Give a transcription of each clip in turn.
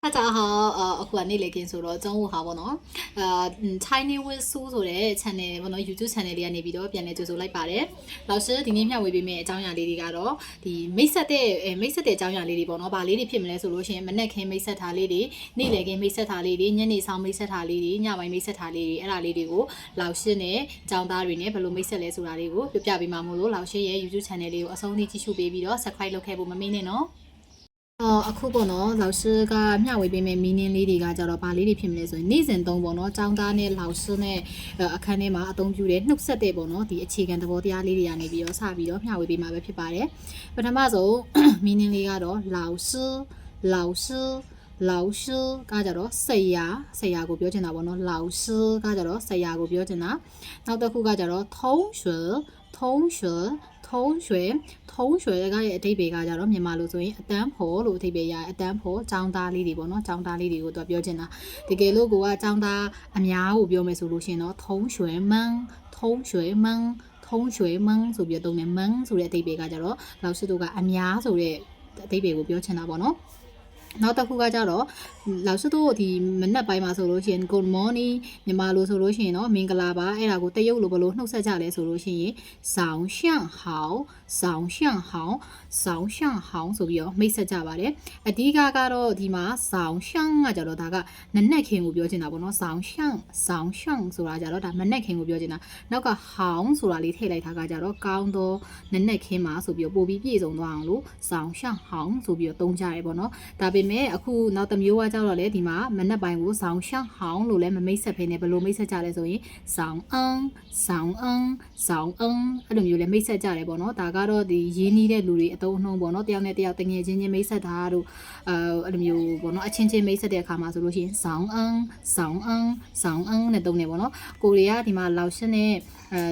大家好，အခုကနေလေကင်းဆိုတော့中午好ပေါ့နော်Chinese with Sue ဆိုတဲ့ channel ပေါ့နော် YouTube channel လေးကနေပြီးတော့ပြန်လည်ကြိုဆိုလိုက်ပါတယ်။လောက်ရှိဒီနေ့မျှဝေပေးမယ့်အကြောင်းအရာလေးတွေကတော့ဒီမိတ်ဆက်တဲ့အကြောင်းအရာလေးတွေပေါ့နော်။ဘာလေးတွေဖြစ်မလဲဆိုလို့ရှိရင်မနက်ခင်းမိတ်ဆက်ထားလေးတွေနေ့လည်ခင်းမိတ်ဆက်ထားလေးတွေညနေဆောင်မိတ်ဆက်ထားလေးတွေညပိုင်းမိတ်ဆက်ထားလေးတွေအဲ့ဒါလေးတွေကိုလောက်ရှိနဲ့အကြောင်းသားတွေနဲ့ဘယ်လိုမိတ်ဆက်လဲဆိုတာလေးကိုပြပြပေးမှာမို့လို့လောက်ရှိရဲ့ YouTube channel လေးကိုအဆုံးထိကြည့်ရှုပေးပြီးတော့ subscribe လုပ်ခဲ့ဖို့မမေ့နဲ့နော်အခုပေါ့နော်老师ကမျှဝေပေးမယ့် meaning လေးတွေကကြတော့ဘာလေးတွေဖြစ်မလဲဆိုရင်နေ့စဉ်သုံးပေါ့နော်ចောင်းသားနဲ့老师နဲ့အခန်းထဲမှာအသုံးပြုတဲ့နှုတ်ဆက်တဲ့ပေါ့နော်ဒီအခြေခံသဘောတရားလေးတွေကနေပြီးတော့စပြီးတော့မျှဝေပေးမှာပဲဖြစ်ပါတယ်ပထမဆုံး meaning လေးကတော့老师ကကြတော့ဆရာကိုပြောချင်တာပေါ့နော်老师ကကြတော့ဆရာကိုပြောချင်တာနောက်တစ်ခုကကြတော့同学ကရဲ့အဓိပ္ပာယ်ကကြတော့မြန်မာလိုဆိုရင်အတန်းဖော်လို့အဓိပ္ပာယ်ရအတန်းဖော်ចောင်းသားလေးတွေပေါ့နော်ចောင်းသားလေးတွေကိုသူပြောချင်တာတကယ်လို့ကိုကចောင်းသားအများကိုပြောမယ်ဆိုလို့ရှိရင်တော့同学们ဆိုပြီးတော့တုံးတယ်မန်းဆိုတဲ့အဓိပ္ပာယ်ကကြတော့老师တို့ကအများဆိုတဲ့အဓိပ္ပာယ်ကိုပြောချင်တာပေါ့နော်နောက်တစ်ခုကကြတော့老师တို့ဒီမနက်ပိုင်းမှာဆိုလို့ရှိရင် good morning မြန်မာလိုဆိုလို့ရှိရင်တော့မင်္ဂလာပါအဲ့ဒါကိုတရုတ်လိုဘလို့နှုတ်ဆက်ကြလဲဆိုလို့ရှိရင်早上好ဆိုပြီးတော့မိတ်ဆက်ကြပါတယ်အဓိကကတော့ဒီမှာ早上ကကြတော့ဒါကနနက်ခင်းကိုပြောချင်တာပေါ့နော်早上ဆိုတာကြတော့ဒါမနက်ခင်းကိုပြောချင်တာနောက်က好ဆိုတာလေးထည့်လိုက်တာကကြတော့ကောင်းတော့နနက်ခင်းမှာဆိုပြီးတော့ပို့ပြီးပြည့်စုံသွားအောင်လို့早上好ဆိုပြီးတော့သုံးကြရဲပေါ့နော်ဒါပေမဲ့အခုနောက်တစ်မျိုးကကြတော့လေဒီမှာမနက်ပိုင်းကိုဆောင်ရှောင်းဟောင်းလို့လည်းမမိတ်ဆက်ဖ ೇನೆ ဘယ်လိုမိတ်ဆက်ကြလဲဆိုရင်ဆောင်အန်းအဲ့လိုမျိုးလည်းမိတ်ဆက်ကြတယ်ပေါ့နော်ဒါကတော့ဒီရင်းနှီးတဲ့လူတွေအတုံးအနှုံးပေါ့နော်တယောက်နဲ့တယောက်တငယ်ချင်းမိတ်ဆက်တာတို့အဲ့လိုမျိုးပေါ့နော်အချင်းချင်းမိတ်ဆက်တဲ့အခါမှာဆိုလို့ရှိရင်ဆောင်အန်းနဲ့တုံးနေပေါ့နော်ကိုရီးယားဒီမှာလောက်ရှင်းနဲ့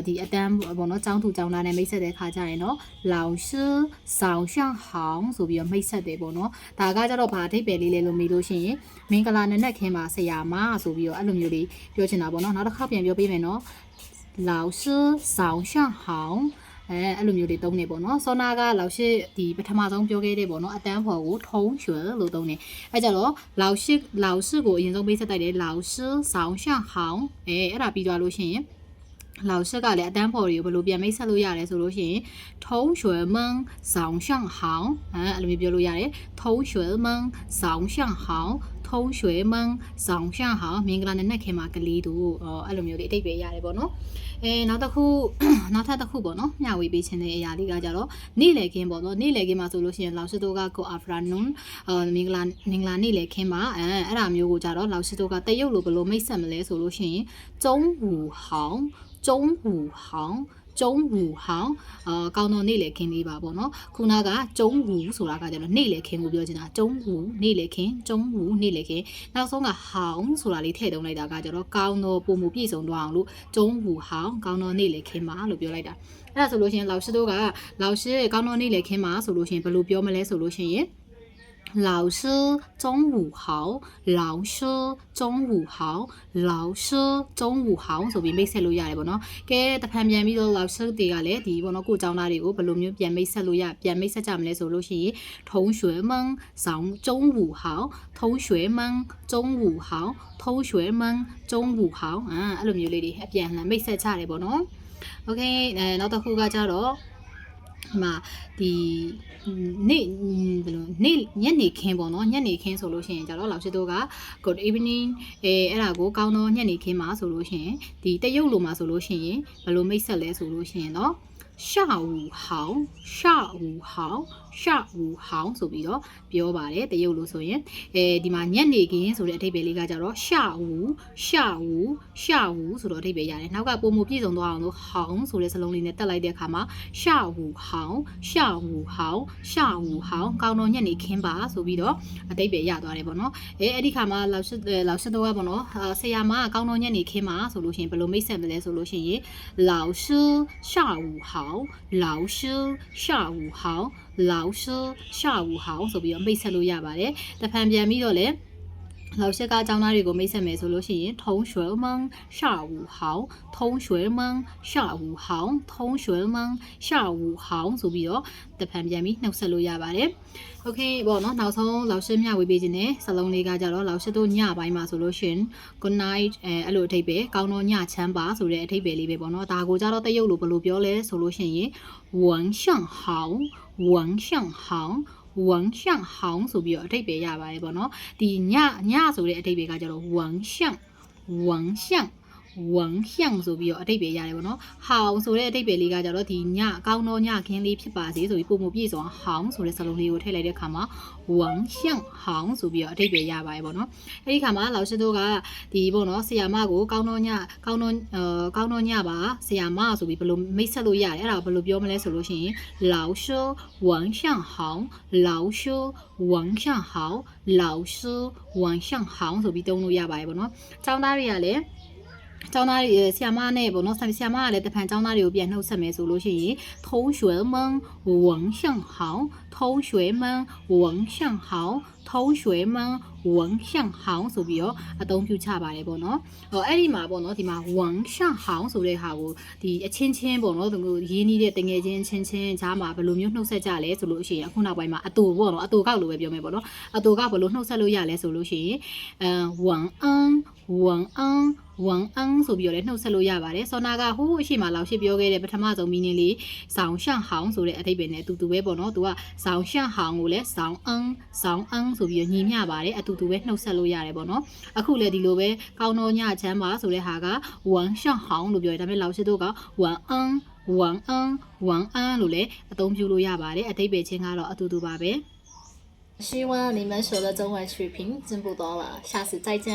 ဒီအတန်းပေါ့နော်ចောင်းသူចောင်းသားနဲ့မိတ်ဆက်တဲ့အခါကျရင်တော့老师早上好ဆိုပြီးတော့မိတ်ဆက်တယ်ပေါ့နော်ဒါကကြတော့ဘာအဓိပ္ပာယ်လေးလဲလို့မေးလို့ရှိရင်မင်္ဂလာနနက်ခင်းမှာဆရာမဆိုပြီးတော့အဲ့လိုမျိုးလေးပြောချင်တာပေါ့နော်နောက်တစ်ခါပြန်ပြောပေးမယ်နော်老师早上好အဲ့လိုမျိုးတွေသုံးနေပေါ့နော်စောနာက老师ဒီပထမဆုံးပြောခဲ့တဲ့ပေါ့နော်အတန်းဖော်ကို同学လို့သုံးနေအဲ့ကြတော့老师ကိုအရင်ဆုံးပေးဆက်တိုက်တယ်老师早上好အဲ့ဒါပြီးသွားလို့ရှိရင်老师ကလည်းအတန်းဖော်တွေကိုဘယ်လိုပြန်မိတ်ဆက်လို့ရလဲဆိုလို့ရှိရင်同学们早上好အဲ့လိုမျိုးပြောလို့ရတယ်同学们早上好同学们早上好မင်္ဂလာနံနက်ခင်းမှာကလေးတို့အဲ့လိုမျိုးလေးအတိတ်ပဲရတယ်ပေါ့နော်နောက်ထပ်တစ်ခုပေါ့နော်မျှဝေပေးခြင်းတဲ့အရာလေးကကြတော့နေ့လည်ခင်းပေါ့နော်နေ့လည်ခင်းမှာဆိုလို့ရှိရင်老师တို့က go afternoon မင်္ဂလာနေ့လည်ခင်းမှာအဲ့ဒါမျိုးကိုကြတော့老师တို့ကတရုတ်လိုဘယ်လိုမိတ်ဆက်မလဲဆိုလို့ရှိရင်中午好中午好ကောင်းတော့နေ့လည်ခင်းလေးပါပေါ့နော်ခုနက中午ဆိုတာကကျတော့နေ့လည်ခင်းကိုပြောချင်တာ中午နေ့လည်ခင်းနောက်ဆုံးက好ဆိုတာလေးထည့်သုံးလိုက်တာကကျတော့ကောင်းတော့ပုံမှုပြည့်စုံသွားအောင်လို့中午好ကောင်းတော့နေ့လည်ခင်းပါလို့ပြောလိုက်တာအဲ့ဒါဆိုလို့ရှိရင်老师တို့က老师ကောင်းတော့နေ့လည်ခင်းပါဆိုလို့ရှိရင်ဘယ်လိုပြောမလဲဆိုလို့ရှိရင်老师中午好老师中午好ဆိုပြီးမိတ်ဆက်လို့ရတယ်ပေါ့နော်ကဲတဖန်ပြန်ပြီးတော့老师တွေကလည်းဒီပေါ့နော်ကိုကျောင်းသားတွေကိုဘယ်လိုမျိုးပြန်မိတ်ဆက်လို့ပြန်မိတ်ဆက်ကြမလဲဆိုလို့ရှိရင်同学们中午好同学们中午好အဲ့လိုမျိုးလေးတွေအပြန်လှန်မိတ်ဆက်ကြတယ်ပေါ့နော်โอเคနောက်တစ်ခုကကြတော့မှာဒီနေ့ညနေခင်းပေါ့နော်ညနေခင်းဆိုလို့ရှိရင်ကြတော့老师တို့က good evening အဲ့ဒါကိုကောင်းတော့ညနေခင်းမှာဆိုလို့ရှိရင်ဒီတရုတ်လိုမှာဆိုလို့ရှိရင်ဘယ်လိုမိတ်ဆက်လဲဆိုလို့ရှိရင်တော့下午好ဆိုပြီးတော့ပြောပါတယ်တရုတ်လိုဆိုရင်ဒီမှာညနေခင်းဆိုတဲ့အဓိပ္ပာယ်လေးကကြတော့下午ဆိုတော့အဓိပ္ပာယ်ရတယ်နောက်ကပုံမပြည့်စုံသွားအောင်လို့好ဆိုတဲ့စလုံးလေးနဲ့တက်လိုက်တဲ့အခါမှာ下午好ကောင်းတော့ညနေခင်းပါဆိုပြီးတော့အဓိပ္ပာယ်ရသွားတယ်ပေါ့နော်အဲ့ဒီခါမှာ老师တို့ကပေါ့နော်ဆရာမကောင်းတော့ညနေခင်းပါဆိုလို့ရှိရင်ဘယ်လိုမိတ်ဆက်မလဲဆိုလို့ရှိရင်老师下午好ဆိုပြီးတော့မိတ်ဆက်လို့ရပါတယ်တဖန်ပြန်ပြီးတော့လေ老师家教那里个没什么说了是同学们下午好，同学们下午好，同学们下午好ဆိုပြီးတော့တဖန်ပြန်ပြီးနှုတ်ဆက်လို့ရပါတယ်။ Okay ပေါ့နော်နောက်ဆုံး老师မျှဝေပေးခြင်းနဲ့စလုံးလေးကကြတော့老师တို့ညပိုင်းမှာဆိုလို့ရှင် good night အဲ့လိုအထိပ္ပယ်ကောင်းတော့ညချမ်းပါဆိုတဲ့အထိပ္ပယ်လေးပဲပေါ့နော်ဒါကိုကြတော့တရုတ်လိုဘယ်လိုပြောလဲဆိုလို့ရှင်晚上好晚上好晚上好ဆိုပြီးတော့အထိပ္ပယ်ရပါတယ်ပေါ့နော်ဒီညဆိုတဲ့အထိပ္ပယ်ကကြတော့晚上ဆိုပြီးတော့အထိပ္ပယ်ရတယ်ပေါ့နော်ဟောင်ဆိုတဲ့အထိပ္ပယ်လေးကကြတော့ဒီညကောင်းတော့ညခင်းလေးဖြစ်ပါစေဆိုပြီးပုံမပြည့်စုံဟောင်ဆိုတဲ့စလုံးလေးကိုထည့်လိုက်တဲ့အခါမှာ晚上好ဆိုပြီးတော့အထိပ္ပယ်ရပါတယ်ပေါ့နော်အဲ့ဒီခါမှာ老师တို့ကဒီပေါ့နော်ဆရာမကိုကောင်းတော့ညပါဆရာမဆိုပြီးဘယ်လိုမိတ်ဆက်လို့ရတယ်အဲ့ဒါဘယ်လိုပြောမလဲဆိုလို့ရှိရင်老师晚上好老师晚上好老师晚上好ဆိုပြီးတုံးလို့ရပါတယ်ပေါ့နော်ကျောင်းသားတွေကလည်းကျောင်းသားတွေဆရာမနဲ့ပေါ့နော်ဆရာမကလည်းတဖန်ကျောင်းသားတွေကိုပြန်နှုတ်ဆက်မယ်ဆိုလို့ရှိရင်同学们晚上好同学们晚上好同学们晚上好ဆိုပြီးတော့အသုံးပြုချပါတယ်ပေါ့နော်အဲ့ဒီမှာပေါ့နော်ဒီမှာ晚上好ဆိုတဲ့ဟာကိုဒီအချင်းချင်းပေါ့နော်သူတို့ရင်းနှီးတဲ့တငယ်ချင်းချင်းဂျားမှာဘယ်လိုမျိုးနှုတ်ဆက်ကြလဲဆိုလို့ရှိရင်အခုနောက်ပိုင်းမှာအတူပေါ့နော်အတူကောက်လို့ပဲပြောမယ်ပေါ့နော်အတူကဘယ်လိုနှုတ်ဆက်လို့ရလဲဆိုလို့ရှိရင်晚安ဆိုပြီးတော့လည်းနှုတ်ဆက်လို့ရပါတယ်စောနာကဟိုးအရှိမလောက်ရှိပြောခဲ့တဲ့ပထမဆုံးမီနင်းလေးဆောင်ရှန့်ဟောင်းဆိုတဲ့အဓိပ္ပာယ်နဲ့အတူတူပဲပေါ့နော်သူကဆောင်ရှန့်ဟောင်းကိုလည်းဆောင်အန်းဆိုပြီးတော့ညီမျှပါတယ်အတူတူပဲနှုတ်ဆက်လို့ရတယ်ပေါ့နော်အခုလည်းဒီလိုပဲကောင်းတော့ညချမ်းပါဆိုတဲ့ဟာကဝမ်ရှန့်ဟောင်းလို့ပြောတယ်ဒါပေမဲ့လောက်ရှိတို့ကဝမ်အန်းလို့လည်းအသုံးပြုလို့ရပါတယ်အဓိပ္ပာယ်ချင်းကတော့အတူတူပါပဲ希望你们学的中文水平进步多了，下次再见。